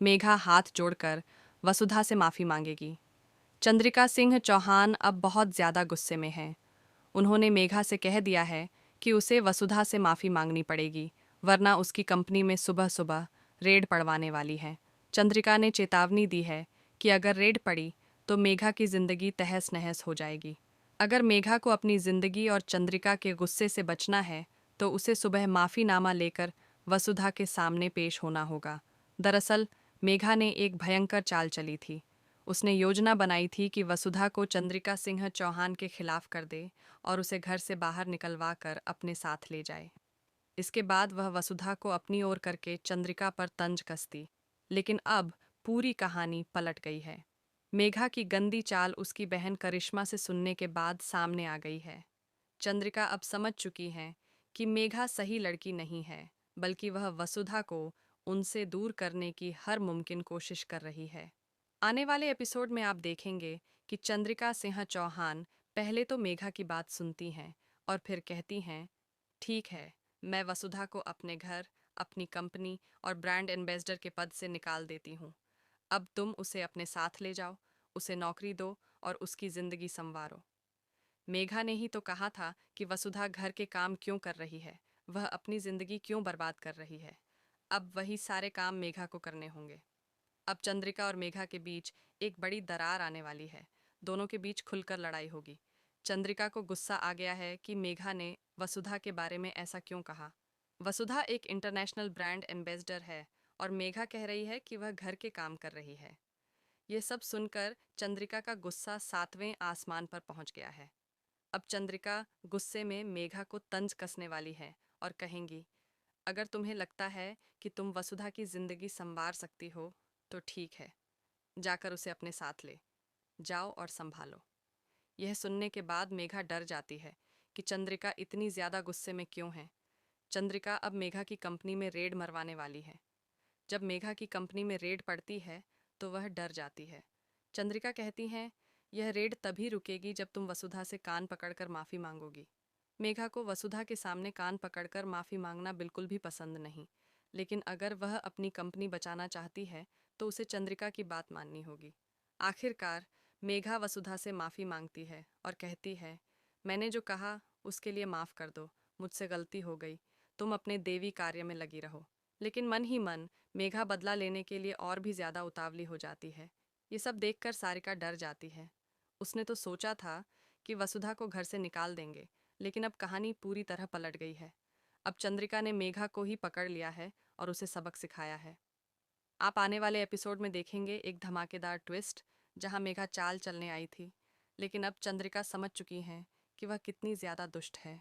मेघा हाथ जोड़कर वसुधा से माफ़ी मांगेगी। चंद्रिका सिंह चौहान अब बहुत ज़्यादा गुस्से में हैं। उन्होंने मेघा से कह दिया है कि उसे वसुधा से माफ़ी मांगनी पड़ेगी, वरना उसकी कंपनी में सुबह सुबह रेड पड़वाने वाली है। चंद्रिका ने चेतावनी दी है कि अगर रेड पड़ी तो मेघा की ज़िंदगी तहस नहस हो जाएगी। अगर मेघा को अपनी ज़िंदगी और चंद्रिका के गुस्से से बचना है तो उसे सुबह माफ़ीनामा लेकर वसुधा के सामने पेश होना होगा। दरअसल मेघा ने एक भयंकर चाल चली थी। उसने योजना बनाई थी कि वसुधा को चंद्रिका सिंह चौहान के खिलाफ कर दे और उसे घर से बाहर निकलवा कर अपने साथ ले जाए। इसके बाद वह वसुधा को अपनी ओर करके चंद्रिका पर तंज कसती। लेकिन अब पूरी कहानी पलट गई है। मेघा की गंदी चाल उसकी बहन करिश्मा से सुनने के बाद सामने आ गई है। चंद्रिका अब समझ चुकी हैं कि मेघा सही लड़की नहीं है, बल्कि वह वसुधा को उनसे दूर करने की हर मुमकिन कोशिश कर रही है। आने वाले एपिसोड में आप देखेंगे कि चंद्रिका सिंह चौहान पहले तो मेघा की बात सुनती हैं और फिर कहती हैं, ठीक है, मैं वसुधा को अपने घर, अपनी कंपनी और ब्रांड एम्बेसडर के पद से निकाल देती हूँ। अब तुम उसे अपने साथ ले जाओ, उसे नौकरी दो और उसकी ज़िंदगी संवारो। मेघा ने ही तो कहा था कि वसुधा घर के काम क्यों कर रही है, वह अपनी ज़िंदगी क्यों बर्बाद कर रही है। अब वही सारे काम मेघा को करने होंगे। अब चंद्रिका और मेघा के बीच एक बड़ी दरार आने वाली है। दोनों के बीच खुलकर लड़ाई होगी। चंद्रिका को गुस्सा आ गया है कि मेघा ने वसुधा के बारे में ऐसा क्यों कहा। वसुधा एक इंटरनेशनल ब्रांड एम्बेसडर है और मेघा कह रही है कि वह घर के काम कर रही है। ये सब सुनकर चंद्रिका का गुस्सा 7वें आसमान पर पहुंच गया है। अब चंद्रिका गुस्से में मेघा को तंज कसने वाली है और कहेंगी, अगर तुम्हें लगता है कि तुम वसुधा की जिंदगी संवार सकती हो तो ठीक है, जाकर उसे अपने साथ ले जाओ और संभालो। यह सुनने के बाद मेघा डर जाती है कि चंद्रिका इतनी ज्यादा गुस्से में क्यों है। चंद्रिका अब मेघा की कंपनी में रेड मरवाने वाली है। जब मेघा की कंपनी में रेड पड़ती है तो वह डर जाती है। चंद्रिका कहती हैं, यह रेड तभी रुकेगी जब तुम वसुधा से कान पकड़कर माफ़ी मांगोगी। मेघा को वसुधा के सामने कान पकड़कर माफ़ी मांगना बिल्कुल भी पसंद नहीं, लेकिन अगर वह अपनी कंपनी बचाना चाहती है तो उसे चंद्रिका की बात माननी होगी। आखिरकार मेघा वसुधा से माफ़ी मांगती है और कहती है, मैंने जो कहा उसके लिए माफ़ कर दो, मुझसे गलती हो गई, तुम अपने देवी कार्य में लगी रहो। लेकिन मन ही मन मेघा बदला लेने के लिए और भी ज़्यादा उतावली हो जाती है। ये सब देखकर सारिका डर जाती है। उसने तो सोचा था कि वसुधा को घर से निकाल देंगे, लेकिन अब कहानी पूरी तरह पलट गई है। अब चंद्रिका ने मेघा को ही पकड़ लिया है और उसे सबक सिखाया है। आप आने वाले एपिसोड में देखेंगे एक धमाकेदार ट्विस्ट, जहां मेघा चाल चलने आई थी, लेकिन अब चंद्रिका समझ चुकी हैं कि वह कितनी ज़्यादा दुष्ट है।